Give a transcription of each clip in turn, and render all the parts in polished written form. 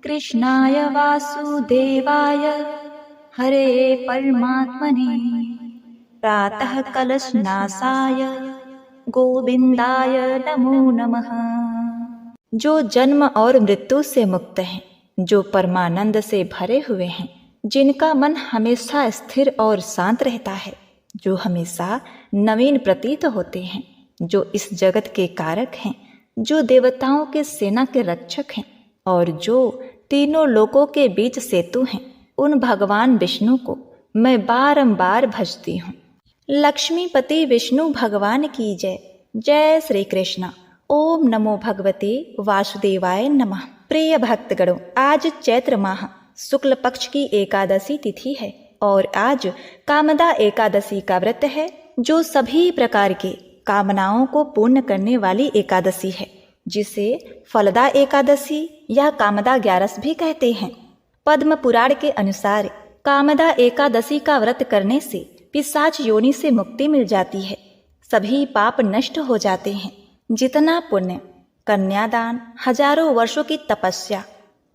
कृष्णाय वासुदेवाय हरे परमात्मने प्रातः कलशनाशाय गोविंदाय नमो नमः। जो जन्म और मृत्यु से मुक्त हैं, जो परमानंद से भरे हुए हैं, जिनका मन हमेशा स्थिर और शांत रहता है, जो हमेशा नवीन प्रतीत होते हैं, जो इस जगत के कारक हैं, जो देवताओं के सेना के रक्षक हैं और जो तीनों लोकों के बीच सेतु हैं, उन भगवान विष्णु को मैं बारंबार भजती हूँ। लक्ष्मीपति विष्णु भगवान की जय। जय श्री कृष्ण। ओम नमो भगवते वासुदेवाय नमः। प्रिय भक्तगणों, आज चैत्र माह शुक्ल पक्ष की एकादशी तिथि है और आज कामदा एकादशी का व्रत है, जो सभी प्रकार के कामनाओं को पूर्ण करने वाली एकादशी है, जिसे फलदा एकादशी या कामदा ग्यारस भी कहते हैं। पद्म पुराण के अनुसार कामदा एकादशी का व्रत करने से पिशाच योनि से मुक्ति मिल जाती है, सभी पाप नष्ट हो जाते हैं। जितना पुण्य कन्यादान, हजारों वर्षों की तपस्या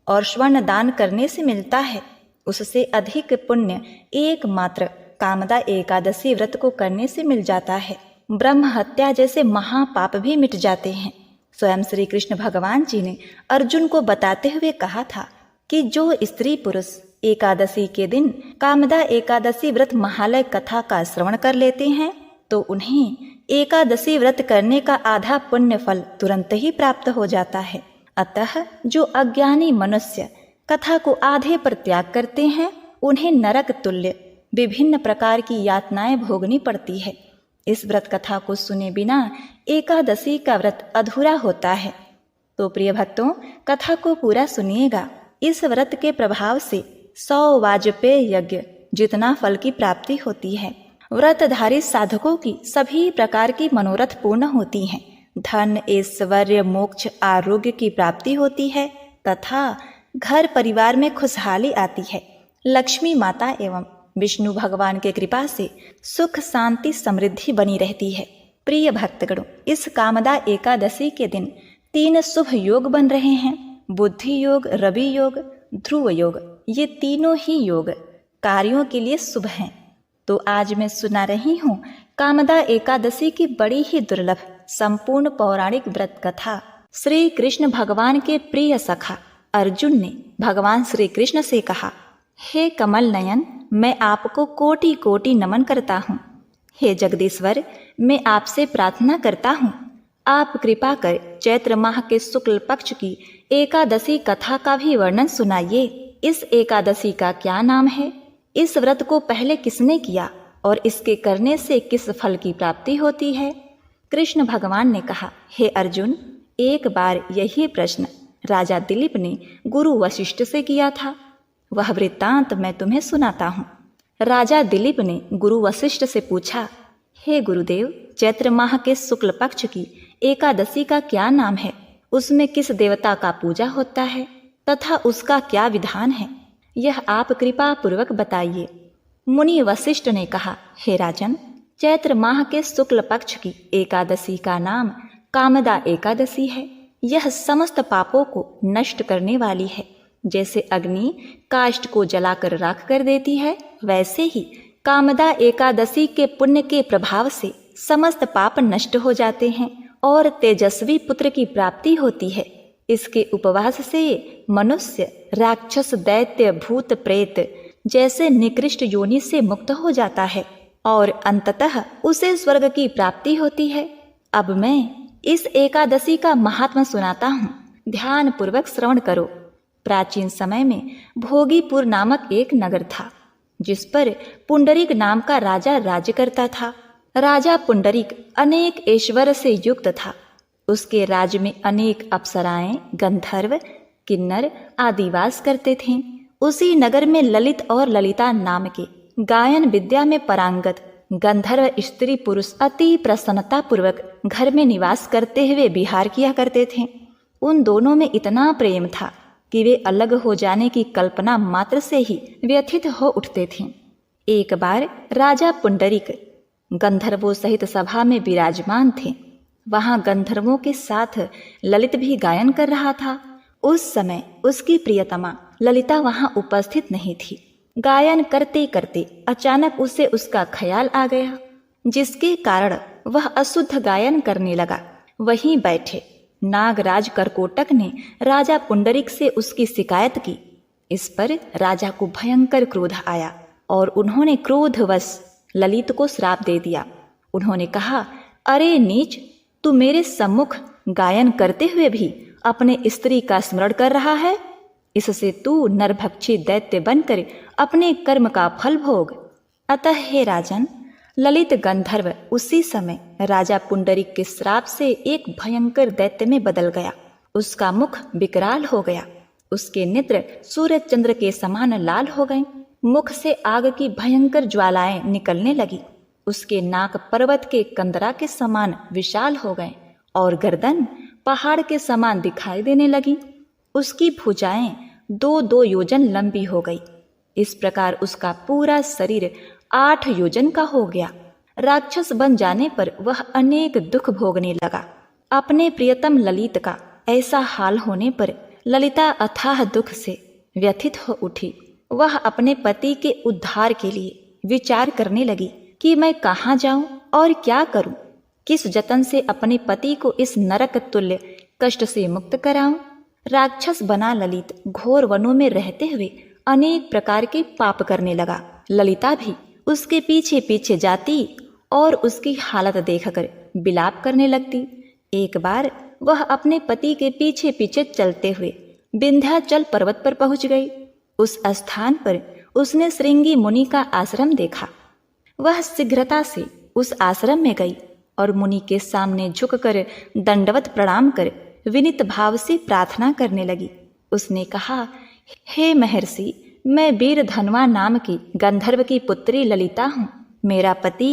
और स्वर्ण दान करने से मिलता है, उससे अधिक पुण्य एकमात्र कामदा एकादशी व्रत को करने से मिल जाता है। ब्रह्म हत्या जैसे महापाप भी मिट जाते हैं। स्वयं श्री कृष्ण भगवान जी ने अर्जुन को बताते हुए कहा था कि जो स्त्री पुरुष एकादशी के दिन कामदा एकादशी व्रत महालय कथा का श्रवण कर लेते हैं, तो उन्हें एकादशी व्रत करने का आधा पुण्य फल तुरंत ही प्राप्त हो जाता है। अतः जो अज्ञानी मनुष्य कथा को आधे पर त्याग करते हैं, उन्हें नरक तुल्य विभिन्न प्रकार की यातनाएं भोगनी पड़ती है। इस व्रत कथा को सुने बिना एकादशी का व्रत अधूरा होता है। तो प्रिय भक्तों, कथा को पूरा सुनिएगा। इस व्रत के प्रभाव से 100 वाजपेय यज्ञ जितना फल की प्राप्ति होती है। व्रतधारी साधकों की सभी प्रकार की मनोरथ पूर्ण होती हैं। धन, ऐश्वर्य, मोक्ष, आरोग्य की प्राप्ति होती है तथा घर परिवार में खुशहाली आती है। लक्ष्मी माता एवं विष्णु भगवान के कृपा से सुख, शांति, समृद्धि बनी रहती है। प्रिय भक्तगणों, इस कामदा एकादशी के दिन 3 शुभ योग बन रहे हैं। बुद्धि योग, रवि योग, ध्रुव योग। ये तीनों ही योग कार्यों के लिए शुभ हैं। तो आज मैं सुना रही हूँ कामदा एकादशी की बड़ी ही दुर्लभ संपूर्ण पौराणिक व्रत कथा। श्री कृष्ण भगवान के प्रिय सखा अर्जुन ने भगवान श्री कृष्ण से कहा, हे कमल नयन, मैं आपको कोटि कोटि नमन करता हूँ। हे जगदीश्वर, मैं आपसे प्रार्थना करता हूँ, आप कृपा कर चैत्र माह के शुक्ल पक्ष की एकादशी कथा का भी वर्णन सुनाइए। इस एकादशी का क्या नाम है? इस व्रत को पहले किसने किया और इसके करने से किस फल की प्राप्ति होती है? कृष्ण भगवान ने कहा, हे अर्जुन, एक बार यही प्रश्न राजा दिलीप ने गुरु वशिष्ठ से किया था। वह वृत्तांत मैं तुम्हें सुनाता हूँ। राजा दिलीप ने गुरु वशिष्ठ से पूछा, हे गुरुदेव, चैत्र माह के शुक्ल पक्ष की एकादशी का क्या नाम है? उसमें किस देवता का पूजा होता है तथा उसका क्या विधान है? यह आप कृपा पूर्वक बताइए। मुनि वशिष्ठ ने कहा, हे राजन, चैत्र माह के शुक्ल पक्ष की एकादशी का नाम कामदा एकादशी है। यह समस्त पापों को नष्ट करने वाली है। जैसे अग्नि काष्ठ को जलाकर राख कर देती है, वैसे ही कामदा एकादशी के पुण्य के प्रभाव से समस्त पाप नष्ट हो जाते हैं और तेजस्वी पुत्र की प्राप्ति होती है। इसके उपवास से मनुष्य, राक्षस, दैत्य, भूत, प्रेत जैसे निकृष्ट योनि से मुक्त हो जाता है और अंततः उसे स्वर्ग की प्राप्ति होती है। अब मैं इस एकादशी का महात्मा सुनाता हूँ, ध्यान पूर्वक श्रवण करो। प्राचीन समय में भोगीपुर नामक एक नगर था, जिस पर पुंडरीक नाम का राजा राज्य करता था। राजा पुंडरीक अनेक ऐश्वर्य से युक्त था। उसके राज्य में अनेक अप्सराएं, गंधर्व, किन्नर आदि वास करते थे। उसी नगर में ललित और ललिता नाम के गायन विद्या में पारंगत गंधर्व स्त्री पुरुष अति प्रसन्नता पूर्वक घर में निवास करते हुए विहार किया करते थे। उन दोनों में इतना प्रेम था कि वे अलग हो जाने की कल्पना मात्र से ही व्यथित हो उठते थे। एक बार राजा पुंडरीक गंधर्वों सहित सभा में विराजमान थे। वहां गंधर्वों के साथ ललित भी गायन कर रहा था। उस समय उसकी प्रियतमा ललिता वहां उपस्थित नहीं थी। गायन करते करते अचानक उसे उसका ख्याल आ गया, जिसके कारण वह अशुद्ध गायन करने लगा। वहीं बैठे नागराज करकोटक ने राजा पुंडरीक से उसकी शिकायत की। इस पर राजा को भयंकर क्रोध आया और उन्होंने क्रोधवश ललित को श्राप दे दिया। उन्होंने कहा, अरे नीच, तू मेरे सम्मुख गायन करते हुए भी अपने स्त्री का स्मरण कर रहा है। इससे तू नरभक्षी दैत्य बनकर अपने कर्म का फल भोग। अतः हे राजन, ललित गंधर्व उसी समय राजा पुंडरीक के श्राप से एक भयंकर दैत्य में बदल गया। उसका मुख विकराल हो गया, उसके नेत्र सूर्य चंद्र के समान लाल हो गए, मुख से आग की भयंकर ज्वालाएं निकलने लगी। उसके नाक पर्वत के कंदरा के समान विशाल हो गए और गर्दन पहाड़ के समान दिखाई देने लगी। उसकी भुजाएं 2-2 योजन लंबी हो गई। इस प्रकार उसका पूरा शरीर 8 योजन का हो गया। राक्षस बन जाने पर वह अनेक दुख भोगने लगा। अपने प्रियतम ललित का ऐसा हाल होने पर ललिता अथाह दुख से व्यथित हो उठी। वह अपने पति के उद्धार के लिए विचार करने लगी कि मैं कहाँ जाऊं और क्या करूं, किस जतन से अपने पति को इस नरक तुल्य कष्ट से मुक्त कराऊं। राक्षस बना ललित घोर वनों में रहते हुए अनेक प्रकार के पाप करने लगा। ललिता भी उसके पीछे पीछे जाती और उसकी हालत देखकर विलाप करने लगती। एक बार वह अपने पति के पीछे पीछे चलते हुए विंध्याचल पर्वत पर पहुंच गई। उस स्थान पर उसने श्रृंगी मुनि का आश्रम देखा। वह शीघ्रता से उस आश्रम में गई और मुनि के सामने झुककर दंडवत प्रणाम कर विनीत भाव से प्रार्थना करने लगी। उसने कहा, हे महर्षि, मैं वीर धनवा नाम की गंधर्व की पुत्री ललिता हूँ। मेरा पति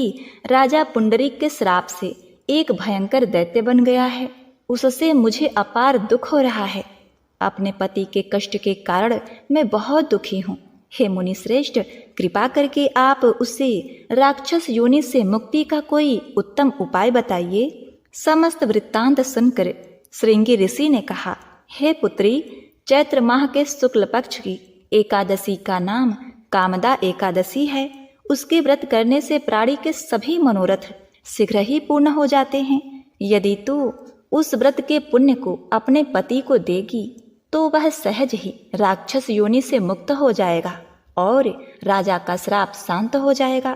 राजा पुंडरीक के श्राप से एक भयंकर दैत्य बन गया है। उससे मुझे अपार दुख हो रहा है। अपने पति के कष्ट के कारण मैं बहुत दुखी हूँ। हे मुनि श्रेष्ठ, कृपा करके आप उसे राक्षस योनि से मुक्ति का कोई उत्तम उपाय बताइए। समस्त वृत्तांत सुनकर श्रृंगी ऋषि ने कहा, हे पुत्री, चैत्र माह के शुक्ल पक्ष की एकादशी का नाम कामदा एकादशी है। उसके व्रत करने से प्राणी के सभी मनोरथ शीघ्र ही पूर्ण हो जाते हैं। यदि तू उस व्रत के पुण्य को अपने पति को देगी तो वह सहज ही राक्षस योनि से मुक्त हो जाएगा और राजा का श्राप शांत हो जाएगा।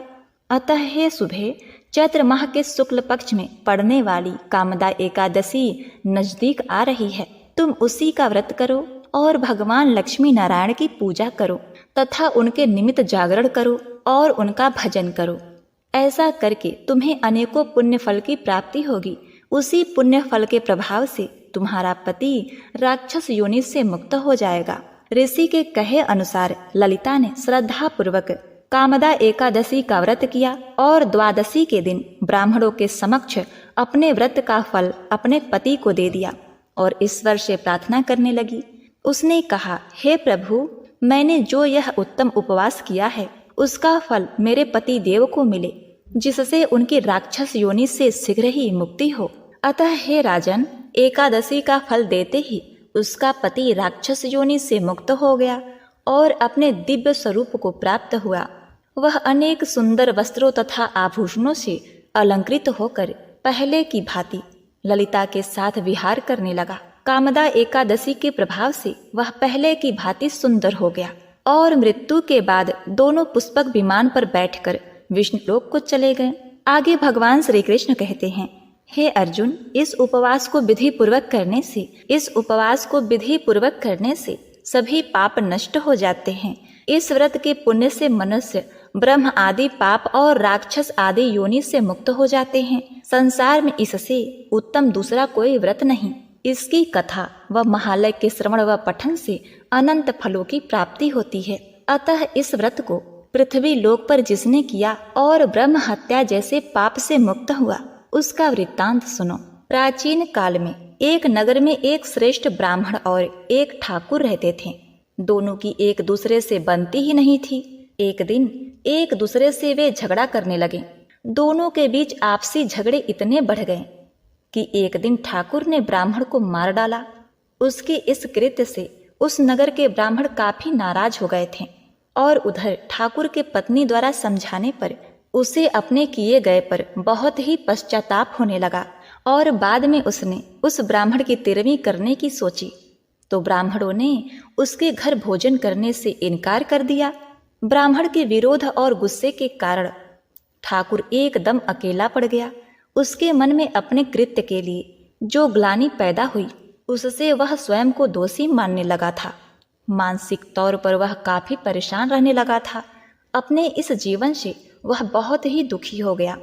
अतः हे शुभे, चैत्र माह के शुक्ल पक्ष में पड़ने वाली कामदा एकादशी नजदीक आ रही है। तुम उसी का व्रत करो और भगवान लक्ष्मी नारायण की पूजा करो तथा उनके निमित्त जागरण करो और उनका भजन करो। ऐसा करके तुम्हें अनेकों पुण्य फल की प्राप्ति होगी। उसी पुण्य फल के प्रभाव से तुम्हारा पति राक्षस योनि से मुक्त हो जाएगा। ऋषि के कहे अनुसार ललिता ने श्रद्धा पूर्वक कामदा एकादशी का व्रत किया और द्वादशी के दिन ब्राह्मणों के समक्ष अपने व्रत का फल अपने पति को दे दिया और ईश्वर से प्रार्थना करने लगी। उसने कहा, हे प्रभु, मैंने जो यह उत्तम उपवास किया है उसका फल मेरे पति देव को मिले, जिससे उनकी राक्षस योनि से शीघ्र ही मुक्ति हो। अतः हे राजन, एकादशी का फल देते ही उसका पति राक्षस योनि से मुक्त हो गया और अपने दिव्य स्वरूप को प्राप्त हुआ। वह अनेक सुंदर वस्त्रों तथा आभूषणों से अलंकृत होकर पहले की भांति ललिता के साथ विहार करने लगा। कामदा एकादशी के प्रभाव से वह पहले की भांति सुंदर हो गया और मृत्यु के बाद दोनों पुष्पक विमान पर बैठकर विष्णुलोक को चले गए। आगे भगवान श्री कृष्ण कहते हैं, हे अर्जुन, इस उपवास को विधि पूर्वक करने से सभी पाप नष्ट हो जाते हैं। इस व्रत के पुण्य से मनुष्य ब्रह्म आदि पाप और राक्षस आदि योनि से मुक्त हो जाते हैं। संसार में इससे उत्तम दूसरा कोई व्रत नहीं। इसकी कथा व महालय के श्रवण व पठन से अनंत फलों की प्राप्ति होती है। अतः इस व्रत को पृथ्वी लोक पर जिसने किया और ब्रह्म हत्या जैसे पाप से मुक्त हुआ, उसका वृत्तांत सुनो। प्राचीन काल में एक नगर में एक श्रेष्ठ ब्राह्मण और एक ठाकुर रहते थे। दोनों की एक दूसरे से बनती ही नहीं थी। एक दिन एक दूसरे से वे झगड़ा करने लगे। दोनों के बीच आपसी झगड़े इतने बढ़ गए कि एक दिन ठाकुर ने ब्राह्मण को मार डाला। उसके इस कृत्य से उस नगर के ब्राह्मण काफी नाराज हो गए थे और उधर ठाकुर के पत्नी द्वारा समझाने पर उसे अपने किए गए पर बहुत ही पश्चाताप होने लगा और बाद में उसने उस ब्राह्मण की तेरहवीं करने की सोची तो ब्राह्मणों ने उसके घर भोजन करने से इनकार कर दिया। ब्राह्मण के विरोध और गुस्से के कारण ठाकुर एकदम अकेला पड़ गया। उसके मन में अपने कृत्य के लिए जो ग्लानि पैदा हुई उससे वह स्वयं को दोषी मानने लगा था। मानसिक तौर पर वह काफी परेशान रहने लगा था। अपने इस जीवन से वह बहुत ही दुखी हो गया।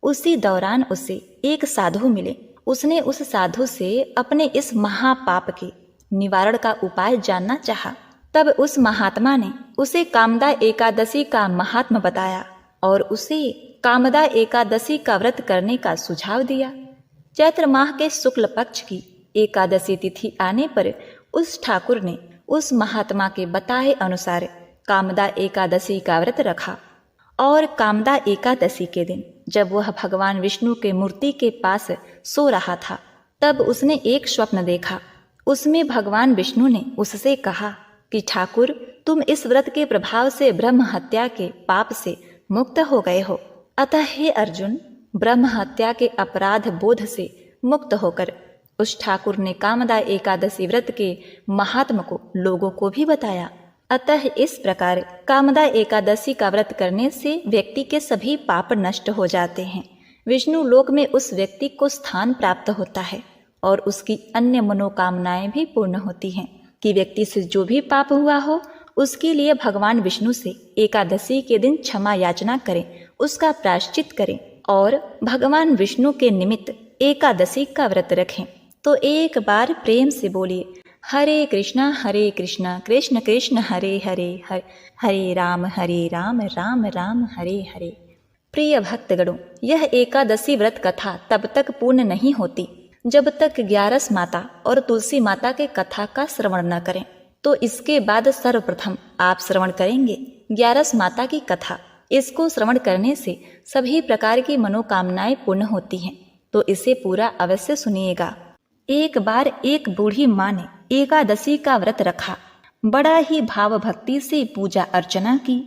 उसी दौरान उसे एक साधु मिले। उसने उस साधु से अपने इस महापाप के निवारण का उपाय जानना चाहा। तब उस महात्मा ने उसे कामदा एकादशी का महात्म्य बताया और उसे कामदा एकादशी का व्रत करने का सुझाव दिया। चैत्र माह के शुक्ल पक्ष की एकादशी तिथि आने पर उस ठाकुर ने उस महात्मा के बताए अनुसार कामदा एकादशी का व्रत रखा और कामदा एकादशी के दिन जब वह भगवान विष्णु के मूर्ति के पास सो रहा था तब उसने एक स्वप्न देखा। उसमें भगवान विष्णु ने उससे कहा कि ठाकुर, तुम इस व्रत के प्रभाव से ब्रह्म हत्या के पाप से मुक्त हो गए हो। अतः हे अर्जुन, ब्रह्म हत्या के अपराध बोध से मुक्त होकर उस ठाकुर ने कामदा एकादशी व्रत के महात्म को लोगों को भी बताया। अतः इस प्रकार कामदा एकादशी का व्रत करने से व्यक्ति के सभी पाप नष्ट हो जाते हैं। विष्णु लोक में उस व्यक्ति को स्थान प्राप्त होता है और उसकी अन्य मनोकामनाएं भी पूर्ण होती हैं कि व्यक्ति से जो भी पाप हुआ हो उसके लिए भगवान विष्णु से एकादशी के दिन क्षमा याचना करें, उसका प्रायश्चित करें और भगवान विष्णु के निमित्त एकादशी का व्रत रखें। तो एक बार प्रेम से बोलिए, हरे कृष्णा कृष्ण कृष्ण हरे हरे, हरे राम राम राम हरे हरे। प्रिय भक्तगणों, यह एकादशी व्रत कथा तब तक पूर्ण नहीं होती जब तक ग्यारस माता और तुलसी माता के कथा का श्रवण न करें। तो इसके बाद सर्वप्रथम आप श्रवण करेंगे ग्यारस माता की कथा। इसको श्रवण करने से सभी प्रकार की मनोकामनाएं पूर्ण होती हैं, तो इसे पूरा अवश्य सुनिएगा। एक बार एक बूढ़ी माँ ने एकादशी का व्रत रखा। बड़ा ही भाव भक्ति से पूजा अर्चना की।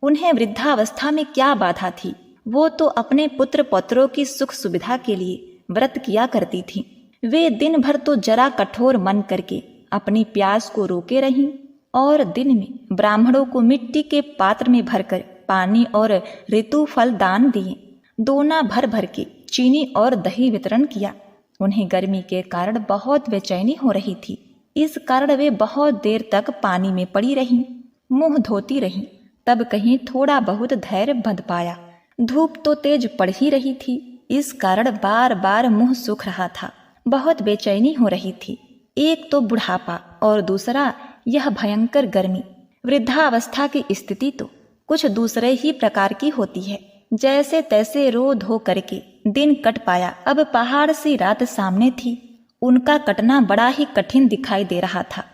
उन्हें वृद्धावस्था में क्या बाधा थी, वो तो अपने पुत्र पौत्रों की सुख सुविधा के लिए व्रत किया करती थी। वे दिन भर तो जरा कठोर मन करके अपनी प्यास को रोके रहीं और दिन में ब्राह्मणों को मिट्टी के पात्र में भरकर पानी और ऋतु फल दान दिए। दोना भर भर के चीनी और दही वितरण किया। उन्हें गर्मी के कारण बहुत बेचैनी हो रही थी। इस कारण वे बहुत देर तक पानी में पड़ी रहीं, मुंह धोती रहीं। तब कहीं थोड़ा बहुत धैर्य बंध पाया। धूप तो तेज पड़ ही रही थी, इस कारण बार बार मुंह सूख रहा था। बहुत बेचैनी हो रही थी। एक तो बुढ़ापा और दूसरा यह भयंकर गर्मी। वृद्धावस्था की स्थिति तो कुछ दूसरे ही प्रकार की होती है। जैसे तैसे रो धो करके दिन कट पाया। अब पहाड़ सी रात सामने थी। उनका कटना बड़ा ही कठिन दिखाई दे रहा था।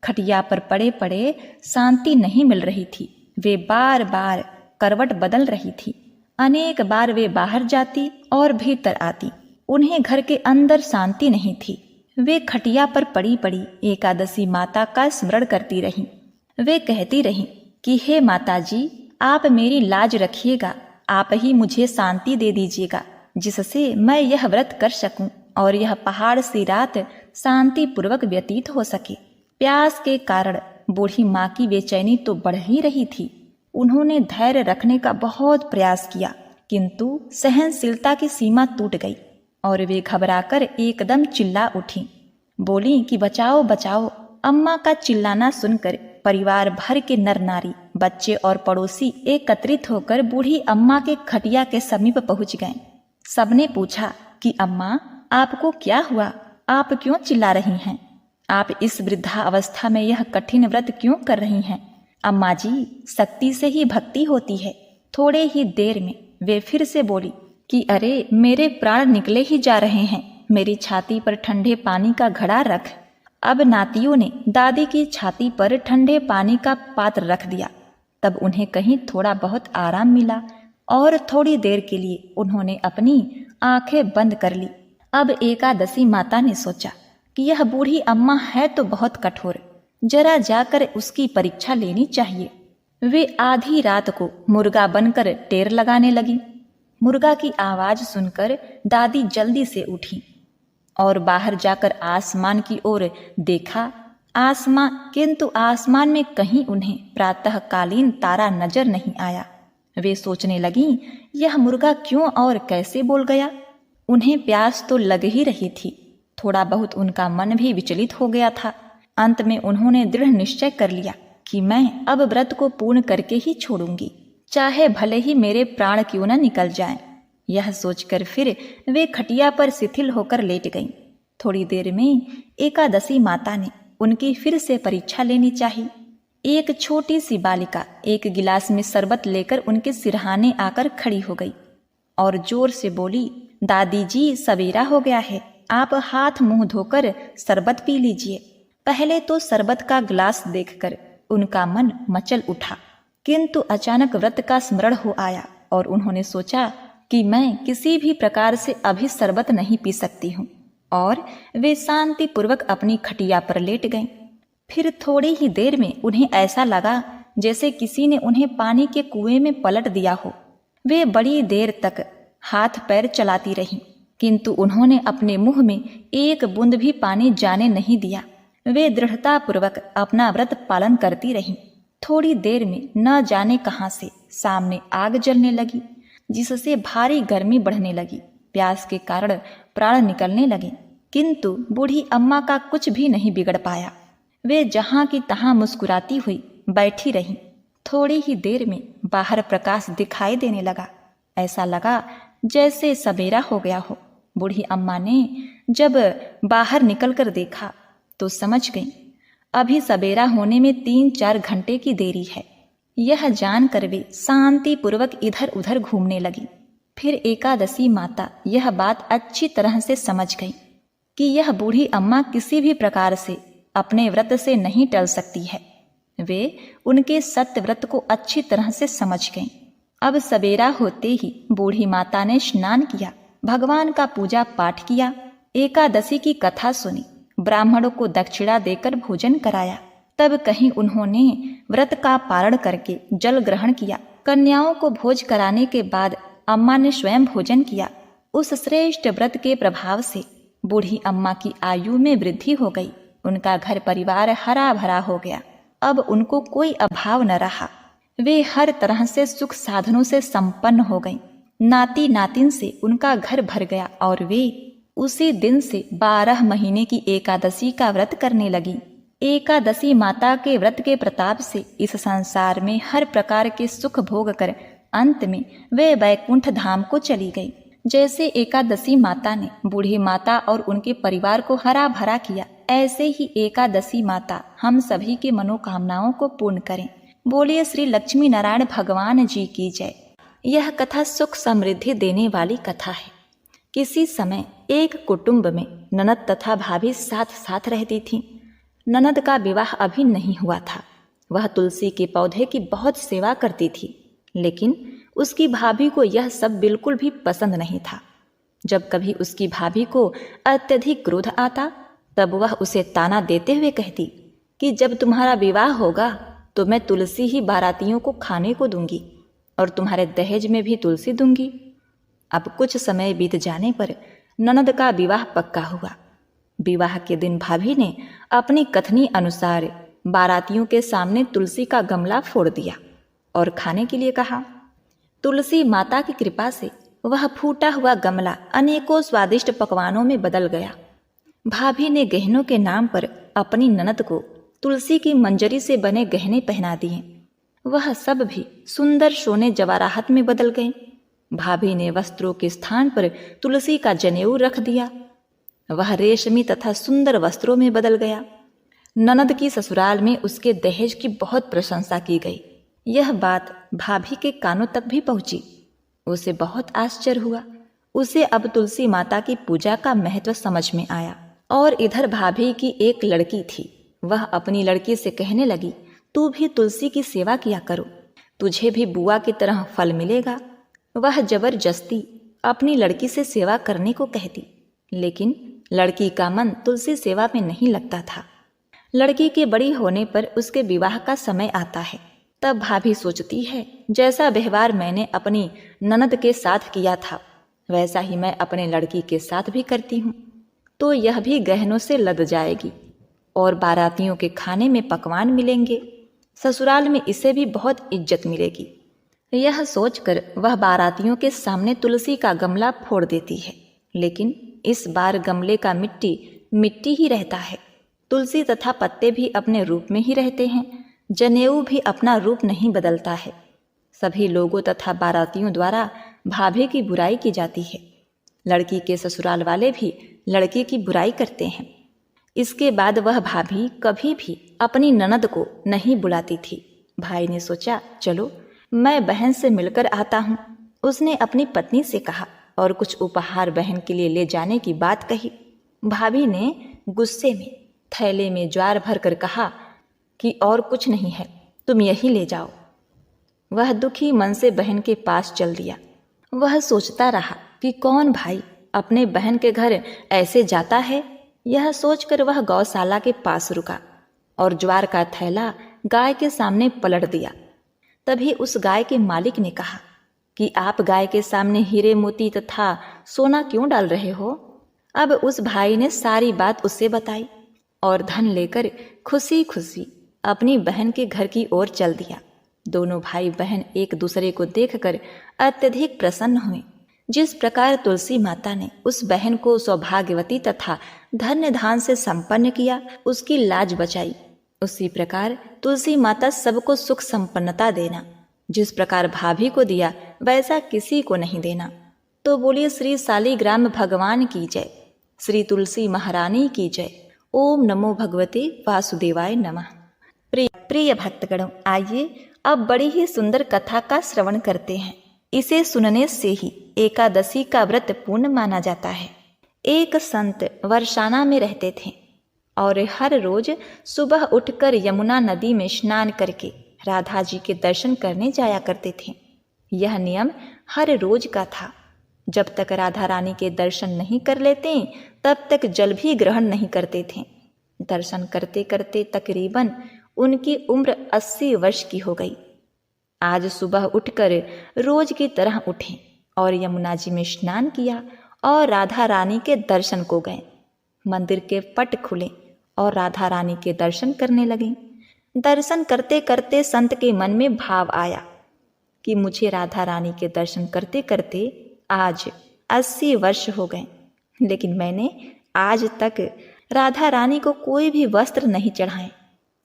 खटिया पर पड़े पड़े शांति नहीं मिल रही थी। वे बार बार करवट बदल रही थी। अनेक बार वे बाहर जाती और भीतर आती। उन्हें घर के अंदर शांति नहीं थी। वे खटिया पर पड़ी पड़ी एकादशी माता का स्मरण करती रहीं। वे कहती रहीं कि हे माता जी, आप मेरी लाज रखिएगा, आप ही मुझे शांति दे दीजिएगा जिससे मैं यह व्रत कर सकूं और यह पहाड़ सी रात शांति पूर्वक व्यतीत हो सके। प्यास के कारण बूढ़ी माँ की बेचैनी तो बढ़ ही रही थी। उन्होंने धैर्य रखने का बहुत प्रयास किया, किंतु सहनशीलता की सीमा टूट गई और वे घबराकर एकदम चिल्ला उठी। बोली कि बचाओ बचाओ। अम्मा का चिल्लाना सुनकर परिवार भर के नर नारी, बच्चे और पड़ोसी एकत्रित होकर बूढ़ी अम्मा के खटिया के समीप पहुंच गए। सबने पूछा कि अम्मा, आपको क्या हुआ? आप क्यों चिल्ला रही हैं? आप इस वृद्धा अवस्था में यह कठिन व्रत क्यों कर रही हैं? अम्मा जी, शक्ति से ही भक्ति होती है। थोड़े ही देर में वे फिर से बोली कि अरे, मेरे प्राण निकले ही जा रहे हैं। मेरी छाती पर ठंडे पानी का घड़ा रख। अब नातियों ने दादी की छाती पर ठंडे पानी का पात्र रख दिया। तब उन्हें कहीं थोड़ा बहुत आराम मिला और थोड़ी देर के लिए उन्होंने अपनी आंखें बंद कर ली। अब एकादशी माता ने सोचा कि यह बूढ़ी अम्मा है तो बहुत कठोर, जरा जाकर उसकी परीक्षा लेनी चाहिए। वे आधी रात को मुर्गा बनकर टेर लगाने लगी। मुर्गा की आवाज सुनकर दादी जल्दी से उठी और बाहर जाकर आसमान की ओर देखा। किंतु आसमान में कहीं उन्हें प्रातःकालीन तारा नजर नहीं आया। वे सोचने लगीं, यह मुर्गा क्यों और कैसे बोल गया। उन्हें प्यास तो लग ही रही थी, थोड़ा बहुत उनका मन भी विचलित हो गया था। अंत में उन्होंने दृढ़ निश्चय कर लिया कि मैं अब व्रत को पूर्ण करके ही छोड़ूंगी, चाहे भले ही मेरे प्राण क्यों न निकल जाएं। यह सोचकर फिर वे खटिया पर शिथिल होकर लेट गईं। थोड़ी देर में एकादशी माता ने उनकी फिर से परीक्षा लेनी चाहिए। एक छोटी सी बालिका एक गिलास में शरबत लेकर उनके सिरहाने आकर खड़ी हो गई और जोर से बोली, दादी जी, सवेरा हो गया है, आप हाथ मुंह धोकर शरबत पी लीजिए। पहले तो शरबत का गिलास देखकर उनका मन मचल उठा, किंतु अचानक व्रत का स्मरण हो आया और उन्होंने सोचा कि मैं किसी भी प्रकार से अभी शरबत नहीं पी सकती हूँ, और वे शांति पूर्वक अपनी खटिया पर लेट गईं। फिर थोड़ी ही देर में उन्हें ऐसा लगा जैसे किसी ने उन्हें पानी के कुएं में पलट दिया हो। वे बड़ी देर तक हाथ पैर चलाती रहीं, किंतु उन्होंने अपने मुंह में एक बूंद भी पानी जाने नहीं दिया। वे दृढ़ता पूर्वक अपना व्रत पालन करती रहीं। थोड़ी देर में न जाने कहां से सामने आग जलने लगी, जिससे भारी गर्मी बढ़ने लगी। प्यास के कारण प्राण निकलने लगे, किंतु बूढ़ी अम्मा का कुछ भी नहीं बिगड़ पाया। वे जहां की तहां मुस्कुराती हुई बैठी रहीं। थोड़ी ही देर में बाहर प्रकाश दिखाई देने लगा। ऐसा लगा जैसे सवेरा हो गया हो। बूढ़ी अम्मा ने जब बाहर निकलकर देखा तो समझ गई अभी सवेरा होने में 3-4 घंटे की देरी है। यह जानकर वे शांति पूर्वक इधर उधर घूमने लगी। फिर एकादशी माता यह बात अच्छी तरह से समझ गई कि यह बूढ़ी अम्मा किसी भी प्रकार से अपने व्रत से नहीं टल सकती है। वे उनके सत्य व्रत को अच्छी तरह से समझ गईं। अब सवेरा होते ही बूढ़ी माता ने स्नान किया, भगवान का पूजा पाठ किया, एकादशी की कथा सुनी, ब्राह्मणों को दक्षिणा देकर भोजन कराया। तब कहीं उन्होंने व्रत का पारण करके जल ग्रहण किया। कन्याओं को भोज कराने के बाद अम्मा ने स्वयं भोजन किया। उस श्रेष्ठ व्रत के प्रभाव से बूढ़ी अम्मा की आयु में वृद्धि हो गई। उनका घर परिवार हरा भरा हो गया। अब उनको कोई अभाव न रहा। वे हर तरह से सुख साधनों से संपन्न हो गईं। नाती नातिन से उनका घर भर गया और वे उसी दिन से 12 महीने की एकादशी का व्रत करने लगी। एकादशी माता के व्रत के प्रताप से इस संसार में हर प्रकार के सुख भोग कर अंत में वे वैकुंठ धाम को चली गई। जैसे एकादशी माता ने बूढ़ी माता और उनके परिवार को हरा भरा किया, ऐसे ही एकादशी माता हम सभी के मनोकामनाओं को पूर्ण करें। बोलिए श्री लक्ष्मी नारायण भगवान जी की जय। यह कथा सुख समृद्धि देने वाली कथा है। किसी समय एक कुटुंब में ननद तथा भाभी साथ साथ रहती थीं। ननद का विवाह अभी नहीं हुआ था। वह तुलसी के पौधे की बहुत सेवा करती थी, लेकिन उसकी भाभी को यह सब बिल्कुल भी पसंद नहीं था। जब कभी उसकी भाभी को अत्यधिक क्रोध आता, तब वह उसे ताना देते हुए कहती कि जब तुम्हारा विवाह होगा तो मैं तुलसी ही बारातियों को खाने को दूंगी और तुम्हारे दहेज में भी तुलसी दूंगी। अब कुछ समय बीत जाने पर ननद का विवाह पक्का हुआ। विवाह के दिन भाभी ने अपनी कथनी अनुसार बारातियों के सामने तुलसी का गमला फोड़ दिया और खाने के लिए कहा। तुलसी माता की कृपा से वह फूटा हुआ गमला अनेकों स्वादिष्ट पकवानों में बदल गया। भाभी ने गहनों के नाम पर अपनी ननद को तुलसी की मंजरी से बने गहने पहना दिए। वह सब भी सुंदर सोने जवाराहत में बदल गए। भाभी ने वस्त्रों के स्थान पर तुलसी का जनेऊ रख दिया। वह रेशमी तथा सुंदर वस्त्रों में बदल गया। ननद की ससुराल में उसके दहेज की बहुत प्रशंसा की गई। यह बात भाभी के कानों तक भी पहुंची। उसे बहुत आश्चर्य हुआ। उसे अब तुलसी माता की पूजा का महत्व समझ में आया। और इधर भाभी की एक लड़की थी। वह अपनी लड़की से कहने लगी, तू भी तुलसी की सेवा किया करो, तुझे भी बुआ की तरह फल मिलेगा। वह जबरदस्ती अपनी लड़की से सेवा करने को कहती, लेकिन लड़की का मन तुलसी सेवा में नहीं लगता था। लड़की के बड़ी होने पर उसके विवाह का समय आता है, तब भाभी सोचती है जैसा व्यवहार मैंने अपनी ननद के साथ किया था वैसा ही मैं अपने लड़की के साथ भी करती हूँ, तो यह भी गहनों से लद जाएगी और बारातियों के खाने में पकवान मिलेंगे, ससुराल में इसे भी बहुत इज्जत मिलेगी। यह सोचकर वह बारातियों के सामने तुलसी का गमला फोड़ देती है, लेकिन इस बार गमले का मिट्टी मिट्टी ही रहता है। तुलसी तथा पत्ते भी अपने रूप में ही रहते हैं, जनेऊ भी अपना रूप नहीं बदलता है। सभी लोगों तथा बारातियों द्वारा भाभी की बुराई की जाती है। लड़की के ससुराल वाले भी लड़के की बुराई करते हैं। इसके बाद वह भाभी कभी भी अपनी ननद को नहीं बुलाती थी। भाई ने सोचा चलो मैं बहन से मिलकर आता हूँ। उसने अपनी पत्नी से कहा और कुछ उपहार बहन के लिए ले जाने की बात कही। भाभी ने गुस्से में थैले में ज्वार भर कर कहा कि और कुछ नहीं है, तुम यही ले जाओ। वह दुखी मन से बहन के पास चल दिया। वह सोचता रहा कि कौन भाई अपने बहन के घर ऐसे जाता है। यह सोचकर वह गौशाला के पास रुका और ज्वार का थैला गाय के सामने पलट दिया। तभी उस गाय के मालिक ने कहा कि आप गाय के सामने हीरे मोती तथा सोना क्यों डाल रहे हो। अब उस भाई ने सारी बात उससे बताई और धन लेकर खुशी खुशी अपनी बहन के घर की ओर चल दिया। दोनों भाई बहन एक दूसरे को देखकर अत्यधिक प्रसन्न हुए। जिस प्रकार तुलसी माता ने उस बहन को सौभाग्यवती तथा धन्य धान से संपन्न किया, उसकी लाज बचाई, उसी प्रकार तुलसी माता सबको सुख संपन्नता देना। जिस प्रकार भाभी को दिया वैसा किसी को नहीं देना। तो बोलिए श्री शालिग्राम भगवान की जय, श्री तुलसी महारानी की जय। ओम नमो भगवते वासुदेवाय नमः। प्रिय भक्तगणों, आइए अब बड़ी ही सुंदर कथा का श्रवण करते हैं। इसे सुनने से ही एकादशी का व्रत पूर्ण माना जाता है। एक संत वर्षाना में रहते थे और हर रोज सुबह उठकर यमुना नदी में स्नान करके राधा जी के दर्शन करने जाया करते थे। यह नियम हर रोज का था। जब तक राधा रानी के दर्शन नहीं कर लेते तब तक जल भी ग्रहण नहीं करते थे। दर्शन करते करते तकरीबन उनकी उम्र 80 वर्ष की हो गई। आज सुबह उठकर रोज की तरह उठे और यमुना जी में स्नान किया और राधा रानी के दर्शन को गए। मंदिर के पट खुले और राधा रानी के दर्शन करने लगे। दर्शन करते करते संत के मन में भाव आया कि मुझे राधा रानी के दर्शन करते करते आज 80 वर्ष हो गए, लेकिन मैंने आज तक राधा रानी को कोई भी वस्त्र नहीं चढ़ाए।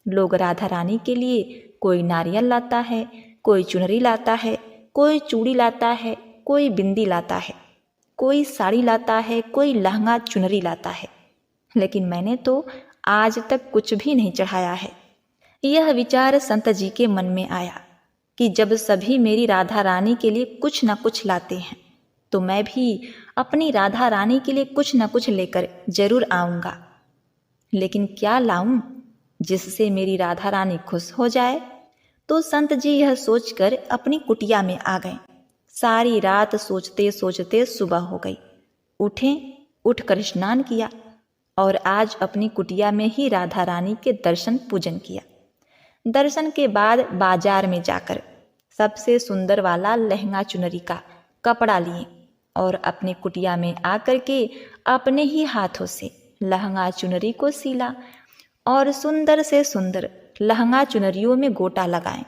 लोग राधा रानी के लिए कोई नारियल लाता है, कोई चुनरी लाता है, कोई चूड़ी लाता है, कोई बिंदी लाता है, कोई साड़ी लाता है, कोई लहंगा चुनरी लाता है, लेकिन मैंने तो आज तक कुछ भी नहीं चढ़ाया है। यह विचार संत जी के मन में आया कि जब सभी मेरी राधा रानी के लिए कुछ न कुछ लाते हैं तो मैं भी अपनी राधा रानी के लिए कुछ न कुछ लेकर जरूर आऊँगा। लेकिन क्या लाऊं जिससे मेरी राधा रानी खुश हो जाए। तो संत जी यह सोचकर अपनी कुटिया में आ गए। सारी रात सोचते सोचते सुबह हो गई। उठकर स्नान किया और आज अपनी कुटिया में ही राधा रानी के दर्शन पूजन किया। दर्शन के बाद बाजार में जाकर सबसे सुंदर वाला लहंगा चुनरी का कपड़ा लिए और अपनी कुटिया में आकर के अपने ही हाथों से लहंगा चुनरी को सीला और सुंदर से सुंदर लहंगा चुनरियों में गोटा लगाएं।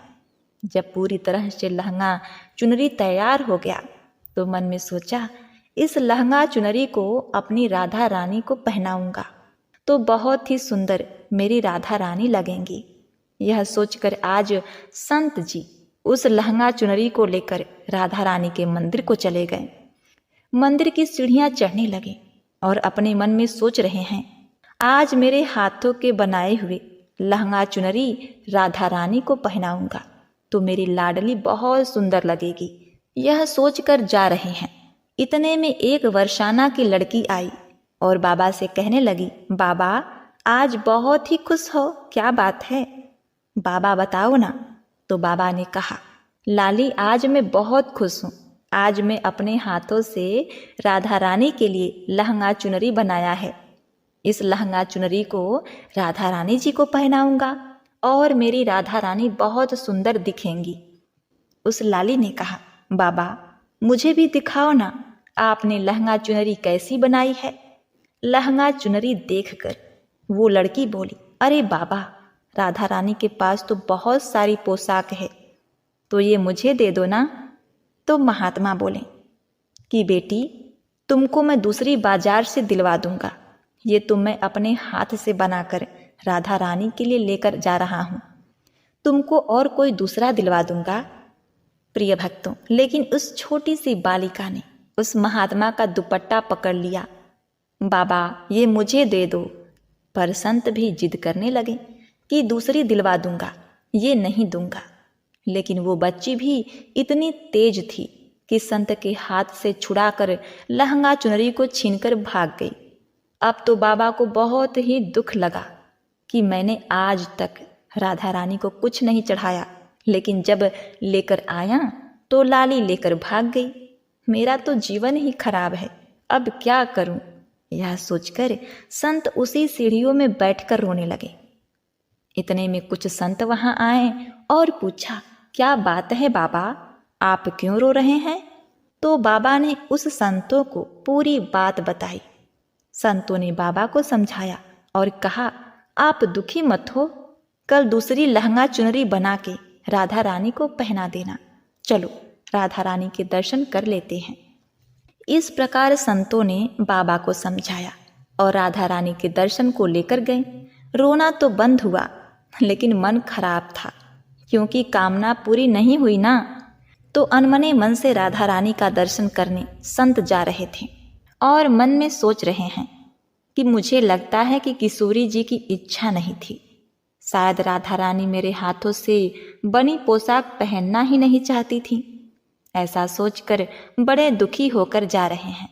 जब पूरी तरह से लहंगा चुनरी तैयार हो गया तो मन में सोचा इस लहंगा चुनरी को अपनी राधा रानी को पहनाऊंगा तो बहुत ही सुंदर मेरी राधा रानी लगेंगी। यह सोचकर आज संत जी उस लहंगा चुनरी को लेकर राधा रानी के मंदिर को चले गए। मंदिर की सीढ़ियां चढ़ने लगे और अपने मन में सोच रहे हैं आज मेरे हाथों के बनाए हुए लहंगा चुनरी राधा रानी को पहनाऊंगा तो मेरी लाडली बहुत सुंदर लगेगी। यह सोचकर जा रहे हैं, इतने में एक वर्षाना की लड़की आई और बाबा से कहने लगी, बाबा आज बहुत ही खुश हो, क्या बात है? बाबा बताओ ना। तो बाबा ने कहा, लाली आज मैं बहुत खुश हूँ। आज मैं अपने हाथों से राधा रानी के लिए लहंगा चुनरी बनाया है इस लहंगा चुनरी को राधा रानी जी को पहनाऊंगा और मेरी राधा रानी बहुत सुंदर दिखेंगी। उस लाली ने कहा, बाबा मुझे भी दिखाओ ना, आपने लहंगा चुनरी कैसी बनाई है। लहंगा चुनरी देखकर वो लड़की बोली, अरे बाबा, राधा रानी के पास तो बहुत सारी पोशाक है, तो ये मुझे दे दो ना। तो महात्मा बोले कि बेटी, तुमको मैं दूसरी बाजार से दिलवा दूंगा, ये तो मैं अपने हाथ से बनाकर राधा रानी के लिए लेकर जा रहा हूँ, तुमको और कोई दूसरा दिलवा दूंगा। प्रिय भक्तों, लेकिन उस छोटी सी बालिका ने उस महात्मा का दुपट्टा पकड़ लिया। बाबा ये मुझे दे दो। पर संत भी जिद करने लगे कि दूसरी दिलवा दूंगा, ये नहीं दूंगा। लेकिन वो बच्ची भी इतनी तेज थी कि संत के हाथ से छुड़ाकर लहंगा चुनरी को छीनकर भाग गई। अब तो बाबा को बहुत ही दुख लगा कि मैंने आज तक राधा रानी को कुछ नहीं चढ़ाया, लेकिन जब लेकर आया तो लाली लेकर भाग गई। मेरा तो जीवन ही खराब है, अब क्या करूं? यह सोचकर संत उसी सीढ़ियों में बैठकर रोने लगे। इतने में कुछ संत वहां आए और पूछा, क्या बात है बाबा, आप क्यों रो रहे हैं? तो बाबा ने उस संतों को पूरी बात बताई। संतों ने बाबा को समझाया और कहा, आप दुखी मत हो, कल दूसरी लहंगा चुनरी बना के राधा रानी को पहना देना। चलो राधा रानी के दर्शन कर लेते हैं। इस प्रकार संतों ने बाबा को समझाया और राधा रानी के दर्शन को लेकर गए। रोना तो बंद हुआ, लेकिन मन खराब था, क्योंकि कामना पूरी नहीं हुई ना। तो अनमने मन से राधा रानी का दर्शन करने संत जा रहे थे और मन में सोच रहे हैं कि मुझे लगता है कि किशोरी जी की इच्छा नहीं थी, शायद राधा रानी मेरे हाथों से बनी पोशाक पहनना ही नहीं चाहती थी। ऐसा सोचकर बड़े दुखी होकर जा रहे हैं।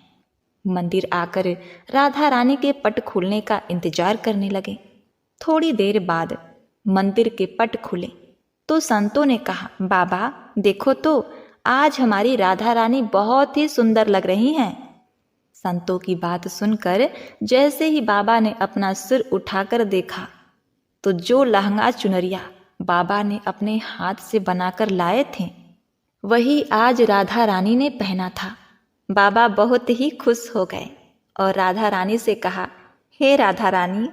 मंदिर आकर राधा रानी के पट खुलने का इंतजार करने लगे। थोड़ी देर बाद मंदिर के पट खुले तो संतों ने कहा, बाबा देखो तो, आज हमारी राधा रानी बहुत ही सुंदर लग रही हैं। संतों की बात सुनकर जैसे ही बाबा ने अपना सिर उठाकर देखा तो जो लहंगा चुनरिया बाबा ने अपने हाथ से बनाकर लाए थे, वही आज राधा रानी ने पहना था। बाबा बहुत ही खुश हो गए और राधा रानी से कहा, हे राधा रानी,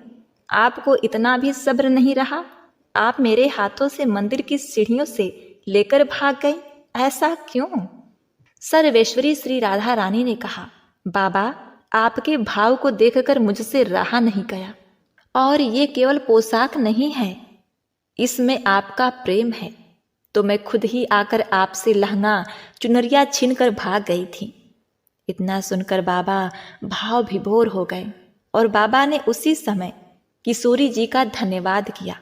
आपको इतना भी सब्र नहीं रहा? आप मेरे हाथों से मंदिर की सीढ़ियों से लेकर भाग गए, ऐसा क्यों? सर्वेश्वरी श्री राधा रानी ने कहा, बाबा आपके भाव को देखकर मुझसे रहा नहीं गया, और ये केवल पोशाक नहीं है, इसमें आपका प्रेम है, तो मैं खुद ही आकर आपसे लहंगा चुनरिया छीन कर भाग गई थी। इतना सुनकर बाबा भाव विभोर हो गए और बाबा ने उसी समय किशोरी जी का धन्यवाद किया।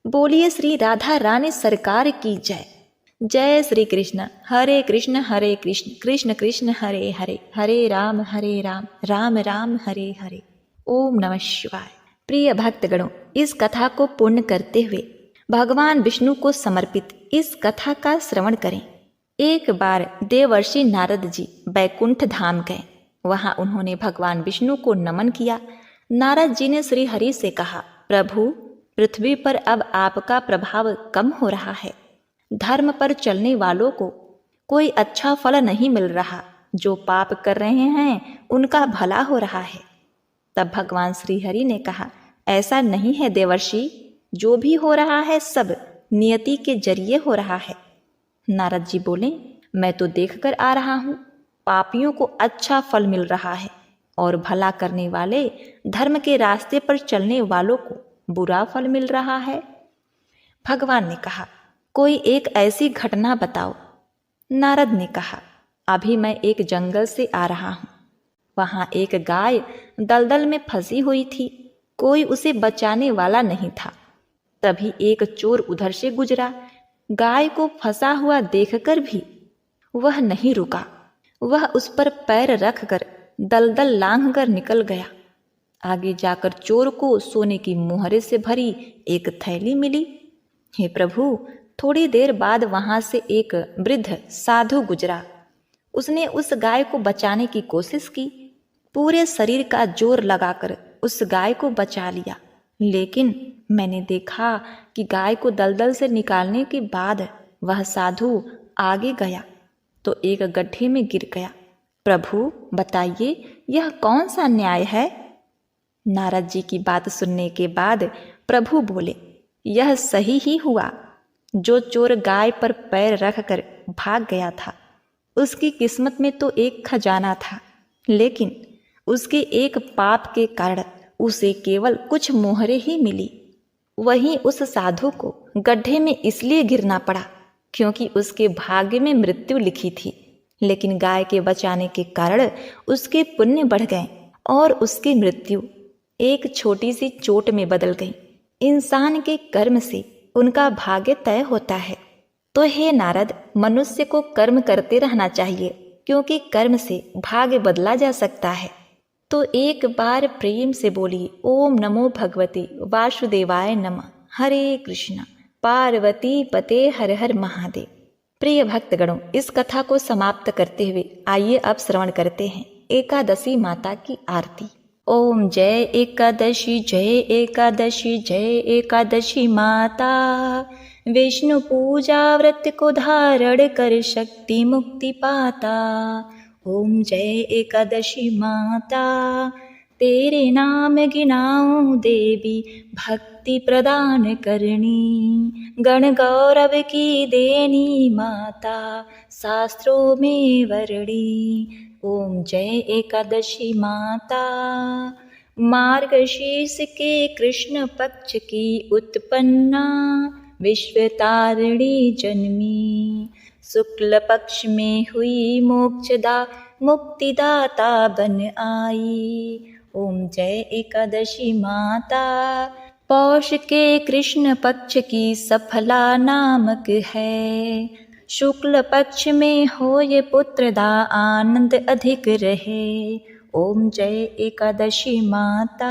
बोलिए श्री राधा रानी सरकार की जय। जय श्री कृष्ण, हरे कृष्ण कृष्ण कृष्ण हरे हरे, हरे राम राम राम हरे हरे। ओम नमः शिवाय। प्रिय भक्तगणों, इस कथा को पूर्ण करते हुए भगवान विष्णु को समर्पित इस कथा का श्रवण करें। एक बार देवर्षि नारद जी बैकुंठ धाम गए। वहां उन्होंने भगवान विष्णु को नमन किया। नारद जी ने श्री हरि से कहा, प्रभु, पृथ्वी पर अब आपका प्रभाव कम हो रहा है। धर्म पर चलने वालों को कोई अच्छा फल नहीं मिल रहा, जो पाप कर रहे हैं उनका भला हो रहा है। तब भगवान श्री हरि ने कहा, ऐसा नहीं है देवर्षि, जो भी हो रहा है सब नियति के जरिए हो रहा है। नारद जी बोले, मैं तो देख कर आ रहा हूँ, पापियों को अच्छा फल मिल रहा है और भला करने वाले धर्म के रास्ते पर चलने वालों को बुरा फल मिल रहा है। भगवान ने कहा, कोई एक ऐसी घटना बताओ। नारद ने कहा, अभी मैं एक जंगल से आ रहा हूँ। वहाँ एक गाय दलदल में फंसी हुई थी, कोई उसे बचाने वाला नहीं था। तभी एक चोर उधर से गुजरा। गाय को फंसा हुआ देखकर भी वह नहीं रुका, वह उस पर पैर रखकर दलदल लांघकर निकल गया। आगे जाकर चोर को सोने की मोहरे से भरी एक थैली मिली। हे प्रभु, थोड़ी देर बाद वहां से एक वृद्ध साधु गुजरा। उसने उस गाय को बचाने की कोशिश की, पूरे शरीर का जोर लगाकर उस गाय को बचा लिया, लेकिन मैंने देखा कि गाय को दलदल से निकालने के बाद वह साधु आगे गया तो एक गड्ढे में गिर गया। प्रभु बताइए, यह कौन सा न्याय है? नारद जी की बात सुनने के बाद प्रभु बोले, यह सही ही हुआ। जो चोर गाय पर पैर रखकर भाग गया था, उसकी किस्मत में तो एक खजाना था, लेकिन उसके एक पाप के कारण उसे केवल कुछ मोहरे ही मिली। वहीं उस साधु को गड्ढे में इसलिए गिरना पड़ा क्योंकि उसके भाग्य में मृत्यु लिखी थी, लेकिन गाय के बचाने के कारण उसके पुण्य बढ़ गए और उसकी मृत्यु एक छोटी सी चोट में बदल गई। इंसान के कर्म से उनका भाग्य तय होता है। तो हे नारद, मनुष्य को कर्म करते रहना चाहिए, क्योंकि कर्म से भाग्य बदला जा सकता है। तो एक बार प्रेम से बोलिए, ओम नमो भगवते वासुदेवाय नमः। हरे कृष्णा, पार्वती पते हर हर महादेव। प्रिय भक्तगणों, इस कथा को समाप्त करते हुए आइए अब श्रवण करते हैं एकादशी माता की आरती। ओम जय एकादशी, जय एकादशी, जय एकादशी माता। विष्णु पूजा व्रत को धारण कर शक्ति मुक्ति पाता। ओम जय एकादशी माता, तेरे नाम गिनाऊं देवी, भक्ति प्रदान करनी। गण गौरव की देनी माता, शास्त्रों में वर्णी। ओम जय एकादशी माता। मार्गशीर्ष के कृष्ण पक्ष की उत्पन्ना, विश्वतारिणी जन्मी। शुक्ल पक्ष में हुई मोक्षदा, मुक्तिदाता बन आई। ओम जय एकादशी माता। पौष के कृष्ण पक्ष की सफला नामक है। शुक्ल पक्ष में हो ये पुत्रदा, आनंद अधिक रहे। ओम जय एकादशी माता।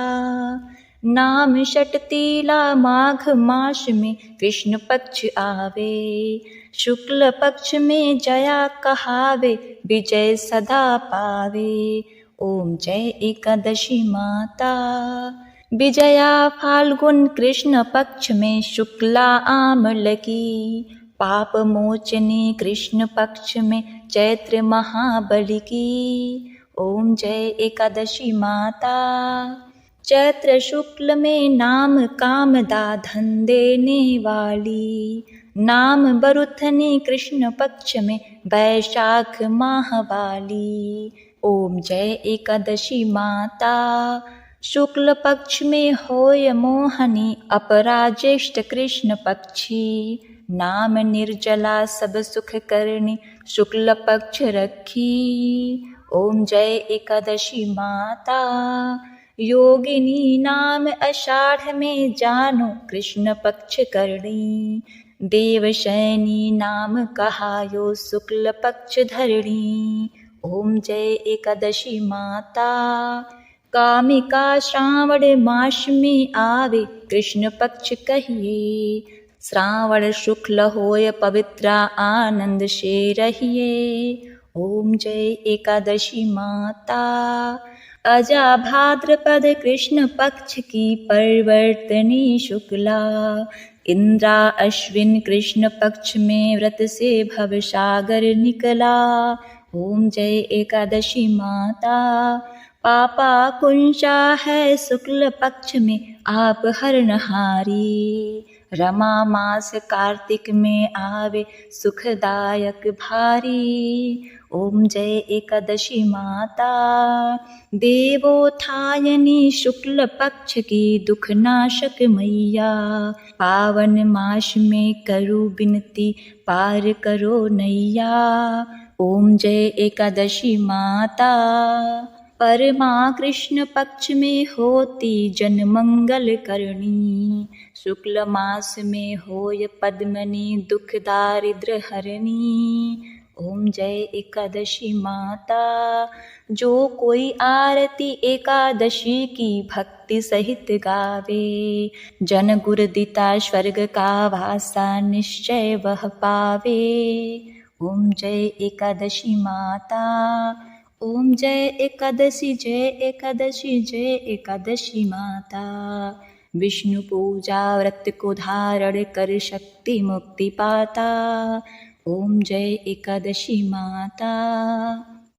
नाम षटतीला माघ मास में कृष्ण पक्ष आवे। शुक्ल पक्ष में जया कहावे, विजय सदा पावे। ओम जय एकादशी माता। विजया फाल्गुन कृष्ण पक्ष में शुक्ला आमल की। पाप मोचनी कृष्ण पक्ष में चैत्र महाबली की। ओम जय एकादशी माता। चैत्र शुक्ल में नाम कामदा, धन देने वाली। नाम बरुथनी कृष्ण पक्ष में वैशाख माह वाली। ओम जय एकादशी माता। शुक्ल पक्ष में होय मोहनी, अपराज्येष्ठ कृष्ण पक्षी। नाम निर्जला सब सुख करनी, शुक्ल पक्ष रखी। ओम जय एकादशी माता। योगिनी नाम आषाढ़ में जानो, कृष्ण पक्ष करणी। देवशयनी नाम कहायो, शुक्ल पक्ष धरणी। ओम जय एकादशी माता। कामिका श्रावण मास में आवे, कृष्ण पक्ष कहिए। श्रावण शुक्ल होय पवित्रा, आनंद से रहिए। ओम जय एकादशी माता। अजा भाद्रपद कृष्ण पक्ष की परिवर्तनी शुक्ला। इंद्रा अश्विन कृष्ण पक्ष में व्रत से भवसागर निकला। ओम जय एकादशी माता। पापा कुंशा है शुक्ल पक्ष में आप हरनहारी। रमा मास कार्तिक में आवे, सुखदायक भारी। ओम जय एकादशी माता। देवोत्थायनी शुक्ल पक्ष की दुखनाशक मैया। पावन मास में करो विनती, पार करो नैया। ओम जय एकादशी माता। परमा कृष्ण पक्ष में होती जन मंगल करणी। शुक्ल मास में होय पद्मनी, दुख दारिद्र हरणी। ओम जय एकादशी माता। जो कोई आरती एकादशी की भक्ति सहित गावे, जन गुर दिता स्वर्ग का वासा, निश्चय वह पावे। ओम जय एकादशी माता। ओम जय एकादशी जय एकादशी जय एकादशी माता। विष्णु पूजा व्रत को धारण कर शक्ति मुक्ति पाता। ओम जय एकादशी माता।